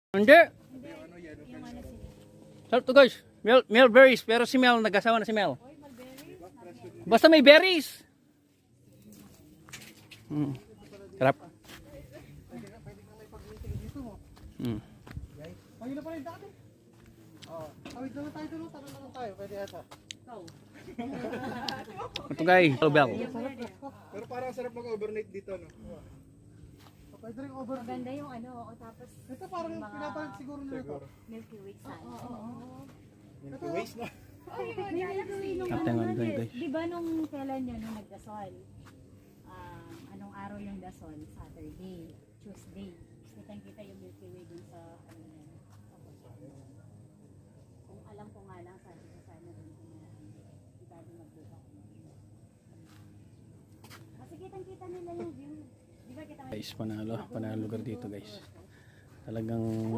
Hindi. Sarap to guys. Mel berries. Pero si Mel, nag-asawa na si Mel. Basta may berries. Sarap. Ayun na pala yung dati. Tawid na lang tayo doon. Tanong na lang tayo. Pwede ata. Ito guys. Hello Bell. Pero parang sarap mag-overnight dito, no? Pwede rin over. Maganda yung ano, o tapos Ito parang pinapalit siguro nila ito. Milky Way sana. Milky Ways na. Milky Way nung After ano one, nga, guys. di ba nung kailan yun, nung nagdasal? Anong araw yung dasol? Saturday, Tuesday. Kitang-kita yung Milky Way dun sa ano na yun. Kung alam ko nga lang, sabi ko sana dun kung di bago magbuka. Kasi kitang-kita nila yung view. Di ba kita Guys, panalo lugar dito guys. Talagang